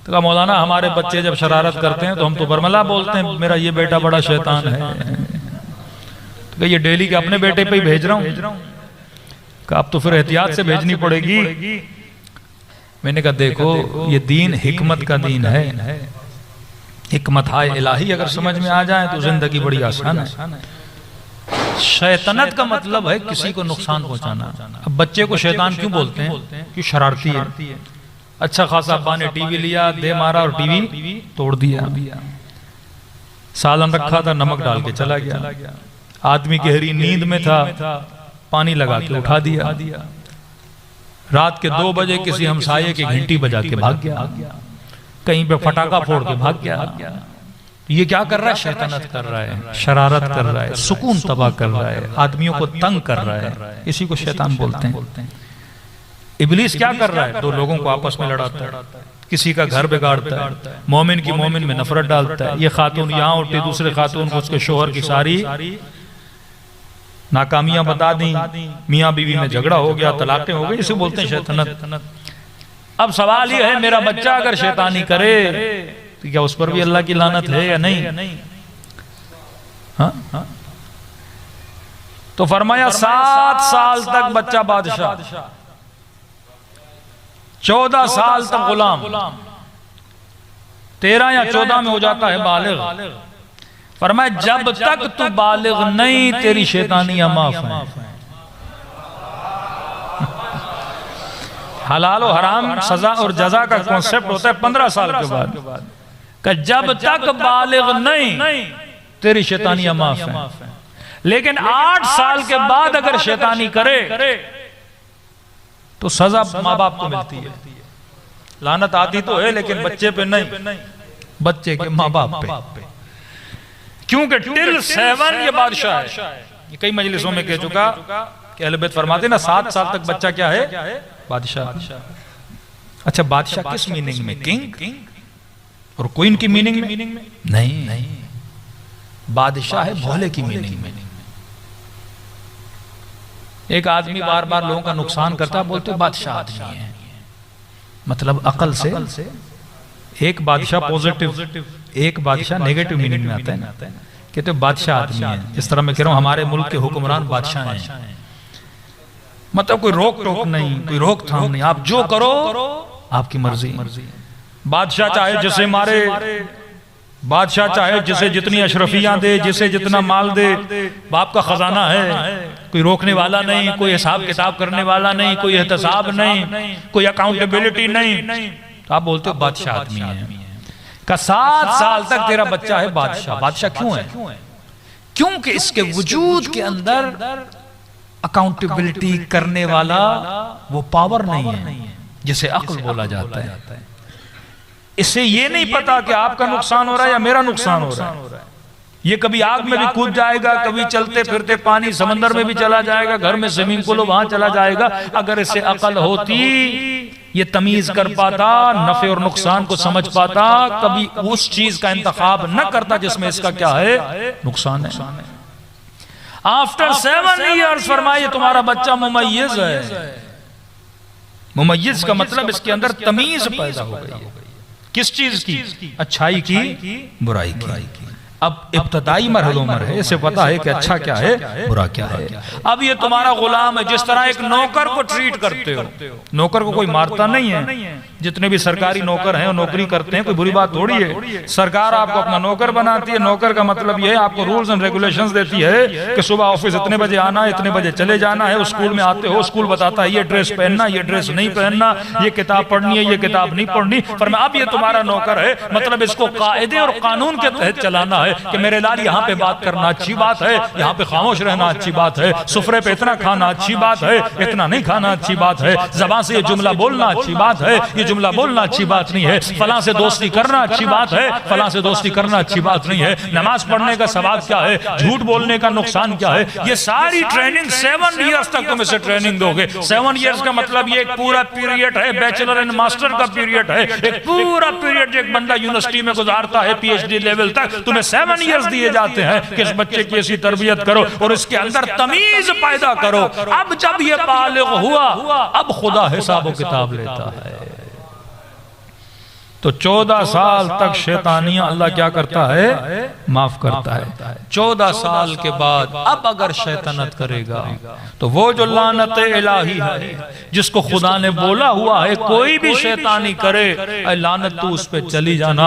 तो कहा मौलाना हमारे बच्चे जब शरारत करते हैं तो हम तो बरमला बोलते हैं मेरा ये बेटा बड़ा शैतान है। तो ये डेली के अपने बेटे पे ही भेज रहा हूं। कहा अब तो फिर एहतियात से भेजनी पड़ेगी। मैंने कहा देखो ये दीन हिकमत का दीन है, हिकमत हाय इलाही अगर समझ में आ जाए तो जिंदगी बड़ी आसान है। शैतानत का मतलब है किसी को नुकसान पहुंचाना। अब बच्चे को शैतान क्यों बोलते हैं? कि शरारती है। अच्छा खासा अब्बा ने टीवी लिया, दे मारा और टीवी तोड़ दिया। सालन रखा था, नमक डाल के चला गया। आदमी गहरी नींद में था, पानी लगा के उठा दिया। रात के 2 बजे किसी हमसाये की घंटी बजा के भाग गया, कहीं पे फटाका फोड़ के भाग गया। ये क्या कर रहा है? शैतानत कर रहा है, शरारत कर रहा है, सुकून तबाह कर रहा है, आदमियों को तंग कर रहा है। इसी को शैतान बोलते हैं। इब्लीस क्या कर रहा है? 2 लोगों को आपस में लड़ाता है, किसी का घर बिगाड़ता है, मोमिन की मोमिन में नफरत डालता है। ये खातून यहाँ उठती, दूसरे खातून को उसके शोहर की सारी नाकामियां बता दी, मियाँ बीवी में झगड़ा हो गया, तलाकें हो गई। इसे बोलते हैं शैतानत। अब सवाल ये है मेरा बच्चा अगर शैतानी करे तो क्या उस पर भी अल्लाह की लानत है या नहीं? हाँ? तो फरमाया 7 साल तक बच्चा बादशाह, 14 साल तक गुलाम, 13 या 14 में हो जाता है बालिग। फरमाया जब तक तू बालिग नहीं तेरी शैतानियां माफ हैं। हलाल और हराम सजा और जजा का कॉन्सेप्ट होता है 15 साल के बाद। जब तक बालिग नहीं तेरी शैतानियां माफ हैं। लेकिन 8 साल के बाद अगर शैतानी करे तो सजा माँ बाप को मिलती है। लानत आती तो है लेकिन बच्चे पे नहीं, बच्चे के माँ बाप पे। क्योंकि टिल 7 ये बादशाह है। ये कई मजलिसों में कह चुका कि अहले बैत फरमाते ना 7 साल तक बच्चा क्या है? बादशाह। अच्छा बादशाह किस मीनिंग में? किंग और क्वीन की मीनिंग में? नहीं, बादशाह है भोले की मीनिंग में। एक आदमी बार बार लोगों का नुकसान करता, बोलते बादशाह आदमी है, मतलब अकल से। एक बादशाह पॉजिटिव, एक बादशाह नेगेटिव मीनिंग में आता है ना, कहते बादशाह आदमी है। इस तरह मैं कह रहा हूं हमारे मुल्क के हुक्मरान बादशाह हैं, मतलब कोई रोक टोक नहीं, कोई रोकथाम नहीं, आप जो करो आपकी मर्जी। बादशाह चाहे जिसे मारे, बादशाह चाहे जिसे जितनी अशरफियां दे, जिसे जितना माल दे, बाप का खजाना है, कोई रोकने वाला नहीं, कोई हिसाब किताब करने वाला नहीं, कोई एहतसाब नहीं, कोई अकाउंटेबिलिटी नहीं। तो आप बोलते हो बादशाह आदमी है। का 7 साल तक तेरा बच्चा है बादशाह। बादशाह क्यों है? क्योंकि इसके वजूद के अंदर अकाउंटेबिलिटी करने वाला वो पावर नहीं है जिसे अक्ल बोला जाता है। इससे ये नहीं पता कि आपका नुकसान हो रहा है या मेरा नुकसान हो रहा है। ये कभी आग में भी कूद जाएगा, कभी चलते फिरते पानी समंदर में भी चला जाएगा, घर में स्विमिंग पूल वहां चला जाएगा। अगर इसे अकल होती, ये तमीज कर पाता, नफे और नुकसान को समझ पाता, कभी उस चीज का इंतखाब न करता जिसमें इसका क्या है? नुकसान है। आफ्टर 7 ईयर्स फरमाइए तुम्हारा बच्चा मुमय्यिज है। मुमय्यिज का मतलब इसके अंदर तमीज पैदा हो गई है। किस चीज की? अच्छाई की, बुराई की। अब इब्तदाई मरहलों में है, इसे पता है कि अच्छा क्या है, बुरा क्या है। अब ये तुम्हारा गुलाम है। जिस तरह एक नौकर को ट्रीट करते हो, नौकर को कोई मारता नहीं है। जितने भी सरकारी नौकर हैं, नौकरी करते हैं, कोई बुरी बात थोड़ी है। सरकार आपको अपना नौकर बनाती है। नौकर का मतलब ये है आपको रूल्स एंड रेगुलेशंस देती है कि सुबह ऑफिस इतने बजे आना है, इतने बजे चले जाना है। स्कूल में आते हो, स्कूल बताता है ये ड्रेस पहनना, ये ड्रेस नहीं पहनना, ये किताब पढ़नी है, ये किताब नहीं पढ़नी। पर अब ये तुम्हारा नौकर है, मतलब इसको कायदे और कानून के तहत चलाना है कि मेरे लाल यहाँ पे बात करना अच्छी बात है, यहाँ पे खामोश रहना अच्छी बात है, सुफरे पे इतना खाना अच्छी बात है, इतना नहीं खाना अच्छी बात है, ज़बान से ये जुमला बोलना अच्छी बात है, ये जुमला बोलना अच्छी बात नहीं है, फलां से दोस्ती करना अच्छी बात है, फलां से दोस्ती करना अच्छी बात नहीं है, नमाज पढ़ने का सवाब क्या है, झूठ बोलने का नुकसान क्या है। ये सारी ट्रेनिंग 7 ईयर्स तक तुम इसे ट्रेनिंग दोगे। 7 ईयर्स का मतलब ये एक पूरा पीरियड है, बैचलर एंड मास्टर का पीरियड है, एक पूरा पीरियड एक बंदा यूनिवर्सिटी में गुजारता है PhD लेवल तक। तुम्हें 7 ईयर्स दिए जाते हैं कि इस बच्चे की ऐसी तरबियत करो और इसके अंदर तमीज पैदा करो। अब जब ये बालिग हुआ, अब खुदा हिसाब किताब लेता है। अब खुदा हिसाब किताब लेता है। अब ये तुम्हारा गुलाम है, जिस तरह एक नौकर को ट्रीट करते हो, नौकर को कोई मारता नहीं है। 7 ईयर्स दिए जाते हैं कि इस बच्चे की ऐसी तरबियत करो और इसके अंदर तमीज पैदा करो। अब जब ये बालिग हुआ, अब खुदा हिसाब किताब लेता है। तो 14 साल तक शैतानियां अल्लाह क्या करता है, माफ करता है। 14 साल के बाद अब अगर शैतानत करेगा तो वो जो लानत इलाही है, जिसको खुदा ने बोला हुआ है कोई भी शैतानी करे, लानत तू उस पे चली जाना।